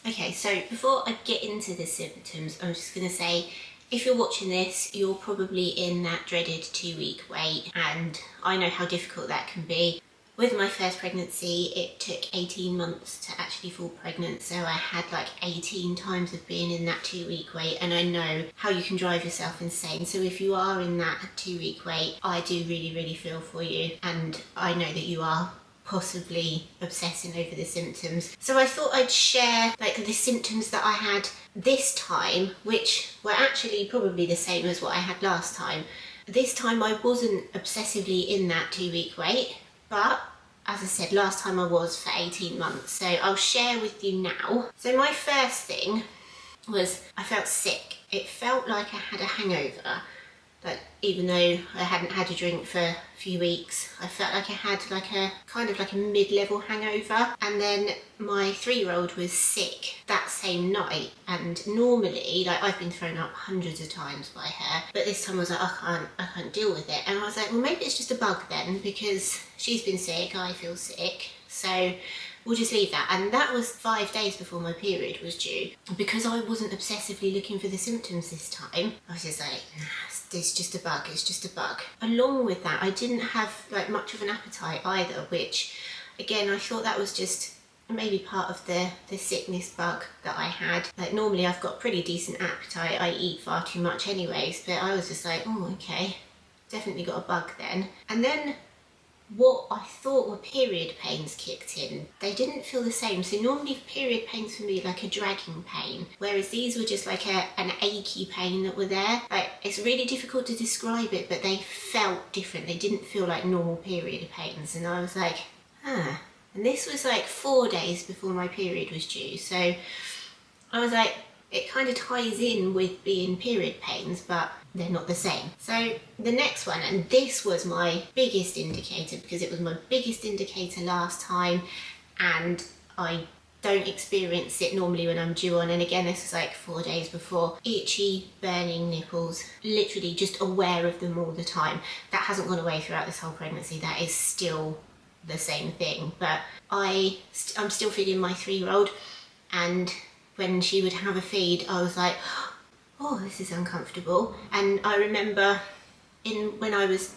Okay, so before I get into the symptoms, I'm just going to say, if you're watching this, you're probably in that dreaded 2-week wait, and I know how difficult that can be. With my first pregnancy, it took 18 months to actually fall pregnant, so I had like 18 times of being in that 2-week wait, and I know how you can drive yourself insane. So if you are in that 2-week wait, I do really feel for you, and I know that you are possibly obsessing over the symptoms. So I thought I'd share like the symptoms that I had this time, which were actually probably the same as what I had last time. This time I wasn't obsessively in that 2-week wait, but as I said, last time I was for 18 months. So I'll share with you now. So my first thing was I felt sick. It felt like I had a hangover. Like, even though I hadn't had a drink for a few weeks, I felt like I had like a kind of like a mid-level hangover. And then my 3-year-old was sick that same night, and normally, like, I've been thrown up hundreds of times by her, but this time I was like, I can't deal with it. And I was like, well, maybe it's just a bug then, because she's been sick, I feel sick, so we'll just leave that. And that was 5 days before my period was due. Because I wasn't obsessively looking for the symptoms this time, I was just like, nah, it's just a bug, it's just a bug. Along with that, I didn't have like much of an appetite either, which again, I thought that was just maybe part of the sickness bug that I had. Like, normally I've got pretty decent appetite, I eat far too much anyways, but I was just like, oh, okay, definitely got a bug then. And then what I thought were period pains kicked in. They didn't feel the same. So normally period pains for me like a dragging pain, whereas these were just like an achy pain that were there. Like, it's really difficult to describe it, but they felt different. They didn't feel like normal period pains, and I was like, huh. And this was like 4 days before my period was due, so I was like, it kind of ties in with being period pains, but they're not the same. So the next one, and this was my biggest indicator because it was my biggest indicator last time, and I don't experience it normally when I'm due on, and again this was like 4 days before. Itchy, burning nipples, literally just aware of them all the time. That hasn't gone away throughout this whole pregnancy, that is still the same thing, but I'm still feeding my 3-year-old, and when she would have a feed, I was like, oh, this is uncomfortable. And I remember when I was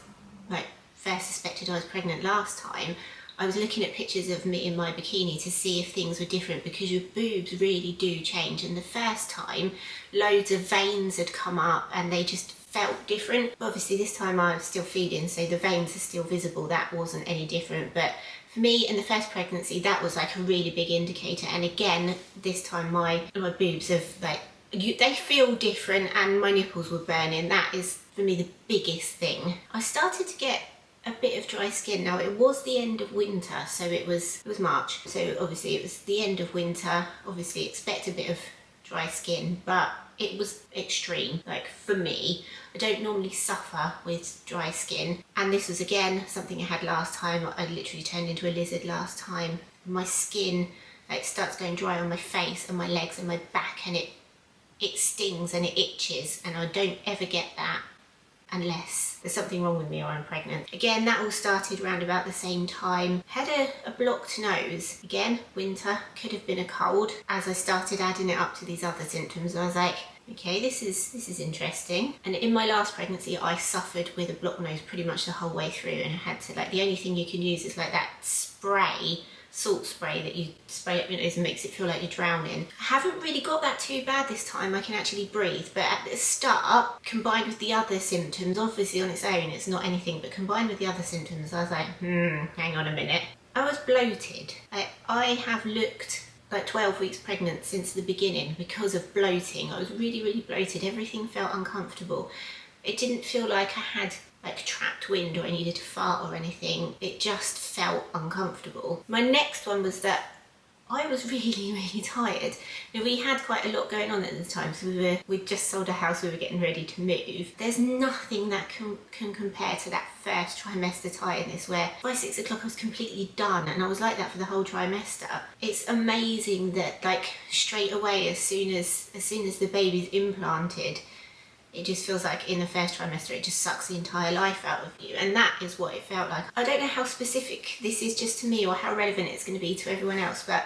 like first suspected I was pregnant last time, I was looking at pictures of me in my bikini to see if things were different, because your boobs really do change. And the first time, loads of veins had come up and they just felt different. Obviously this time I was still feeding, so the veins are still visible. That wasn't any different, but for me in the first pregnancy, that was like a really big indicator. And again, this time my boobs have like, they feel different, and my nipples were burning. That is for me the biggest thing. I started to get a bit of dry skin. Now, it was the end of winter, so it was March, so obviously it was the end of winter. Obviously expect a bit of dry skin, but it was extreme. Like, for me, I don't normally suffer with dry skin, and this was again something I had last time. I literally turned into a lizard last time. My skin like starts going dry on my face and my legs and my back, and it stings and it itches, and I don't ever get that unless there's something wrong with me or I'm pregnant. Again, that all started around about the same time. Had a blocked nose. Again, winter, could have been a cold. As I started adding it up to these other symptoms, I was like, okay, this is interesting. And in my last pregnancy, I suffered with a blocked nose pretty much the whole way through, and I had to, like, the only thing you can use is like that spray, salt spray that you spray up your nose and makes it feel like you're drowning. I haven't really got that too bad this time. I can actually breathe, but at the start, combined with the other symptoms, obviously on its own it's not anything, but combined with the other symptoms, I was like, hang on a minute. I was bloated. I have looked like 12 weeks pregnant since the beginning because of bloating. I was really bloated. Everything felt uncomfortable. It didn't feel like I had like trapped wind or I needed to fart or anything. It just felt uncomfortable. My next one was that I was really tired. Now, we had quite a lot going on at the time, so we'd just sold a house, we were getting ready to move. There's nothing that can compare to that first trimester tiredness, where by 6 o'clock I was completely done, and I was like that for the whole trimester. It's amazing that like straight away, as soon as the baby's implanted, it just feels like in the first trimester it just sucks the entire life out of you, and that is what it felt like. I don't know how specific this is just to me or how relevant it's going to be to everyone else, but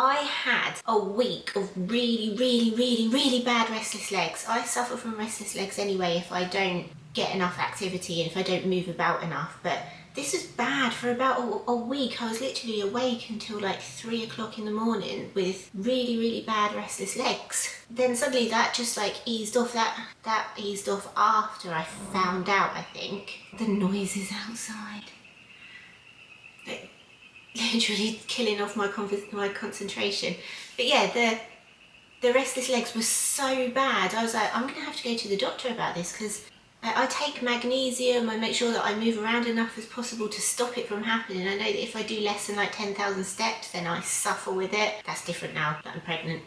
I had a week of really bad restless legs. I suffer from restless legs anyway if I don't get enough activity and if I don't move about enough, but this was bad for about a week. I was literally awake until like 3 o'clock in the morning with really bad restless legs. Then suddenly that just like eased off. That eased off after I found out, I think. The noises outside. Like, literally killing off my concentration. But yeah, the restless legs were so bad. I was like, I'm gonna have to go to the doctor about this, because I take magnesium, I make sure that I move around enough as possible to stop it from happening. I know that if I do less than like 10,000 steps, then I suffer with it. That's different now that I'm pregnant,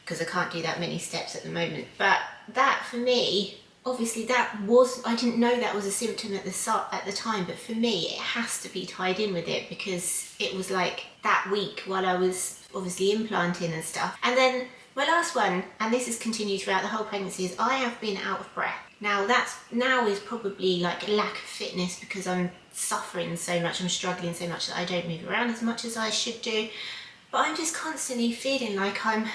because I can't do that many steps at the moment. But that for me, obviously I didn't know that was a symptom at the time, but for me it has to be tied in with it, because it was like that week while I was obviously implanting and stuff. And then my last one, and this has continued throughout the whole pregnancy, is I have been out of breath. Now is probably like a lack of fitness, because I'm suffering so much, I'm struggling so much that I don't move around as much as I should do. But I'm just constantly feeling like I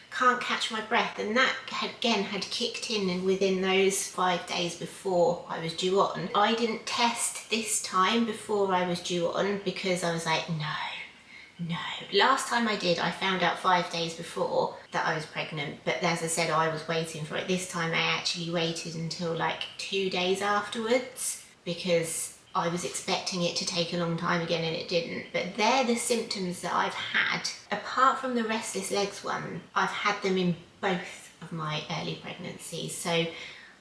can't catch my breath, and that had kicked in, and within those 5 days before I was due on. I didn't test this time before I was due on, because I was like, no. Last time I did, I found out 5 days before that I was pregnant, but as I said, I was waiting for it. This time I actually waited until like 2 days afterwards, because I was expecting it to take a long time again and it didn't. But they're the symptoms that I've had. Apart from the restless legs one, I've had them in both of my early pregnancies. So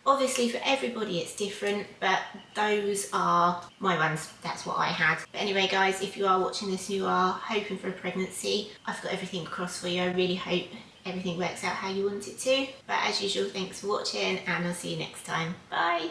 obviously for everybody it's different, but those are my ones. That's what I had. But anyway guys, if you are watching this and you are hoping for a pregnancy, I've got everything crossed for you. I really hope everything works out how you want it to. But as usual, thanks for watching, and I'll see you next time. Bye!